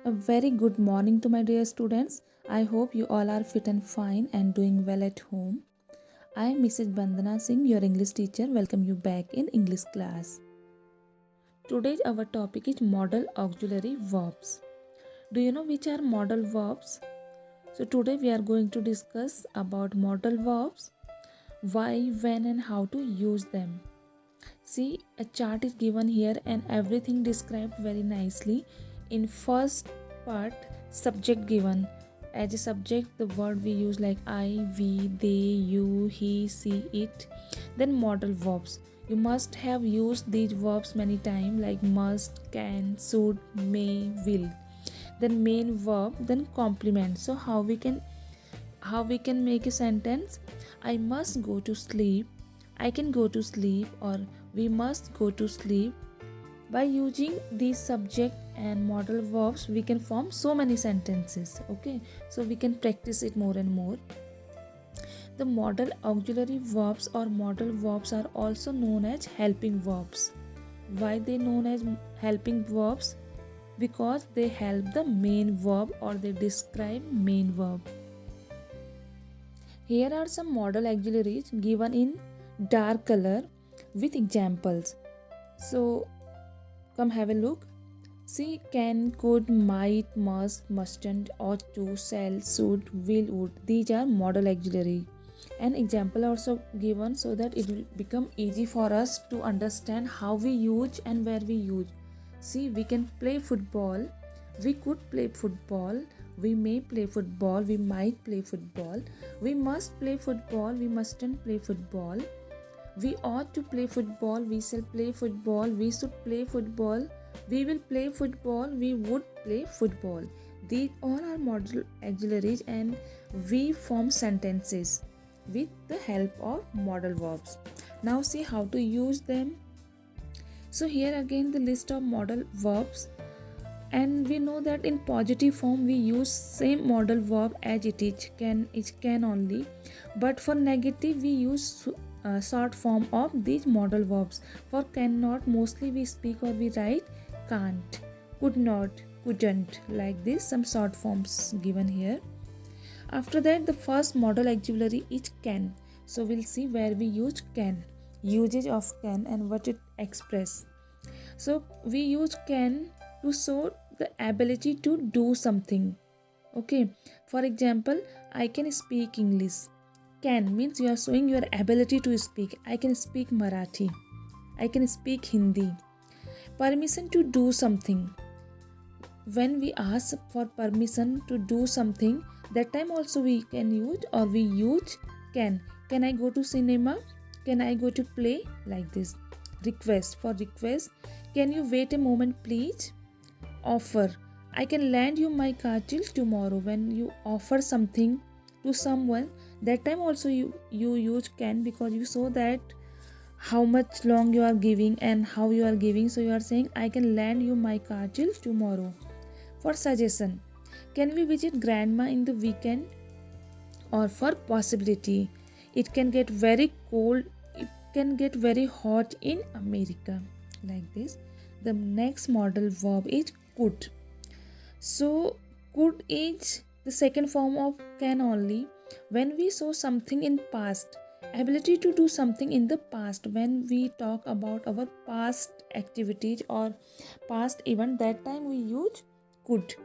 A very good morning to my dear students. I hope you all are fit and fine and doing well at home. I am Mrs. Bandana Singh, your English teacher. Welcome you back in English class. Today our topic is modal auxiliary verbs. Do you know which are modal verbs? So today we are going to discuss about modal verbs, why, when and how to use them. See, a chart is given here and everything described very nicely. In first part, subject given. As a subject, the word we use like I, we, they, you, he, she, it. Then modal verbs. You must have used these verbs many times like must, can, should, may, will. Then main verb, then complement. So how we can make a sentence? I must go to sleep, I can go to sleep, or we must go to sleep. By using these subject and modal verbs, we can form so many sentences. Okay, so we can practice it more and more. The modal auxiliary verbs or modal verbs are also known as helping verbs. Why they known as helping verbs? Because they help the main verb or they describe main verb. Here are some modal auxiliaries given in dark color with examples. So come have a look. See, can, could, might, must, mustn't, ought to, shall, should, will, would. These are modal auxiliary. An example also given so that it will become easy for us to understand how we use and where we use. See, we can play football. We could play football. We may play football. We might play football. We must play football. We mustn't play football. We ought to play football. We shall play football. We should play football. We will play football. We would play football. These all are modal auxiliaries and we form sentences with the help of modal verbs. Now see how to use them. So here again the list of modal verbs, and we know that in positive form we use same modal verb as it is can only, but for negative we use short form of these modal verbs. For cannot mostly we speak or we write can't, could not, couldn't, like this, some short forms given here. After that the first modal auxiliary is can. So we'll see where we use can, usage of can and what it express. So we use can to show the ability to do something. Okay, for example, I can speak English. Can means you are showing your ability to speak. I can speak Marathi. I can speak Hindi. Permission to do something. When we ask for permission to do something, that time also we can use or we use can. Can I go to cinema? Can I go to play? Like this. Request. For request, can you wait a moment please? Offer. I can lend you my car till tomorrow. When you offer something to someone, that time also you use can because you saw that how much long you are giving and how you are giving. So you are saying I can lend you my car till tomorrow. For suggestion, can we visit grandma in the weekend? Or for possibility, it can get very cold, it can get very hot in America. Like this. The next modal verb is could. So could is the second form of can only. When we show something in past, ability to do something in the past, when we talk about our past activities or past event, that time we use could.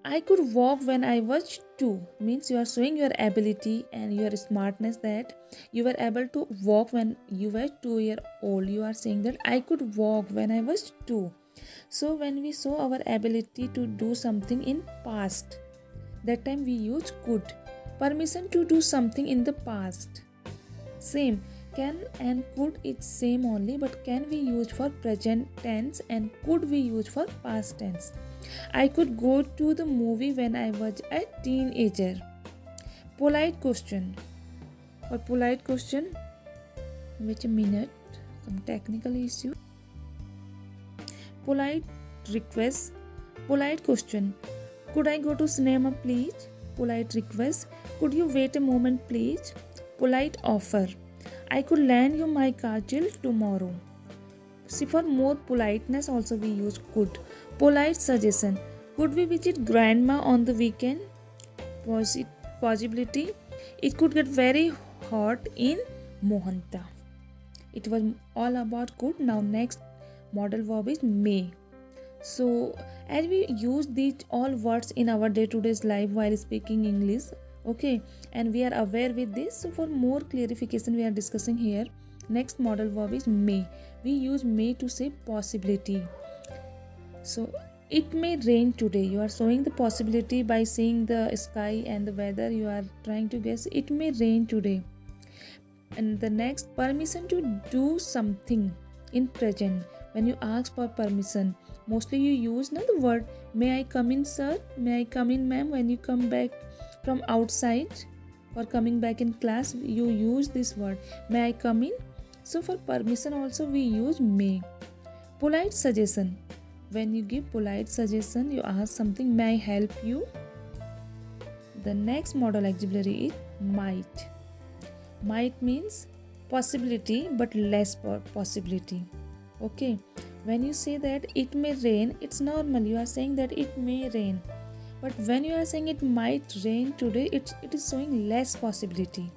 I could walk when I was 2 means you are showing your ability and your smartness that you were able to walk when you were 2 years old. You are saying that I could walk when I was 2. So when we show our ability to do something in past, that time we use could. Permission to do something in the past. Same. Can and could is same only, but can we use for present tense and could we use for past tense. I could go to the movie when I was a teenager. Polite question. For polite question, wait a minute, some technical issue. Polite request. Polite question. Could I go to cinema please? Polite request. Could you wait a moment please? Polite offer. I could lend you my car till tomorrow. See, for more politeness also we use could. Polite suggestion. Could we visit grandma on the weekend? Possibility. It could get very hot in Mohanta. It was all about could. Now next modal verb is may. So as we use these all words in our day-to-day life while speaking English, okay, and we are aware with this, so for more clarification we are discussing here. Next modal verb is may. We use may to say possibility. So it may rain today. You are showing the possibility by seeing the sky and the weather. You are trying to guess it may rain today. And the next, permission to do something in present. When you ask for permission, mostly you use the word may I come in, sir? May I come in, ma'am? When you come back from outside or coming back in class, you use this word may I come in. So for permission also we use may. Polite suggestion. When you give polite suggestion, you ask something, may I help you? The next modal auxiliary is might. Might means possibility but less possibility. Okay, when you say that it may rain, it's normal. You are saying that it may rain. But when you are saying it might rain today, it is showing less possibility.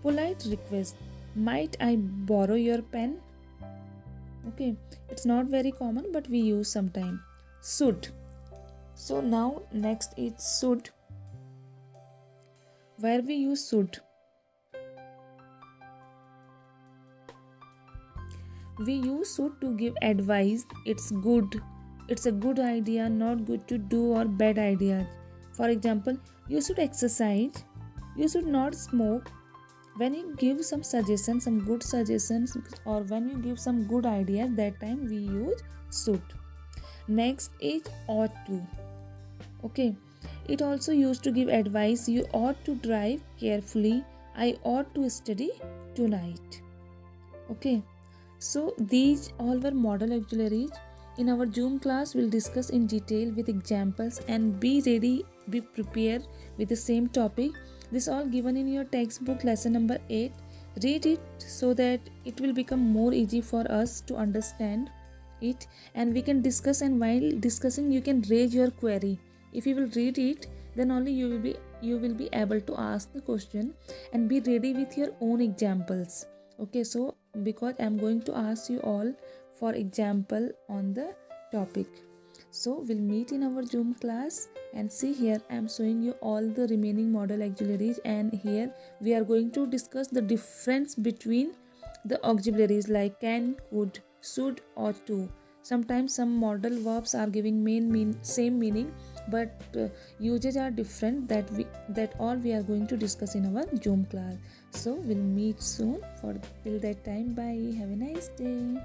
Polite request. Might I borrow your pen? Okay, it's not very common but we use sometime. Should. So now next is should. Where we use should. We use should to give advice. It's good. It's a good idea, not good to do or bad idea. For example, you should exercise. You should not smoke. When you give some suggestions, some good suggestions, or when you give some good ideas, that time we use should. Next is ought to. Okay, it also used to give advice. You ought to drive carefully. I ought to study tonight. Okay, so these all were modal auxiliaries. In our Zoom class, we'll discuss in detail with examples, and be ready, be prepared with the same topic. This all given in your textbook lesson number 8. Read it so that it will become more easy for us to understand it, and we can discuss, and while discussing you can raise your query. If you will read it, then only you will be able to ask the question, and be ready with your own examples. Okay, so because I'm going to ask you all for example on the topic. So we'll meet in our Zoom class, and see here I am showing you all the remaining modal auxiliaries, and here we are going to discuss the difference between the auxiliaries like can, could, should, ought to. Sometimes some modal verbs are giving same meaning, but uses are different. That all we are going to discuss in our Zoom class. So we'll meet soon. For till that time, bye. Have a nice day.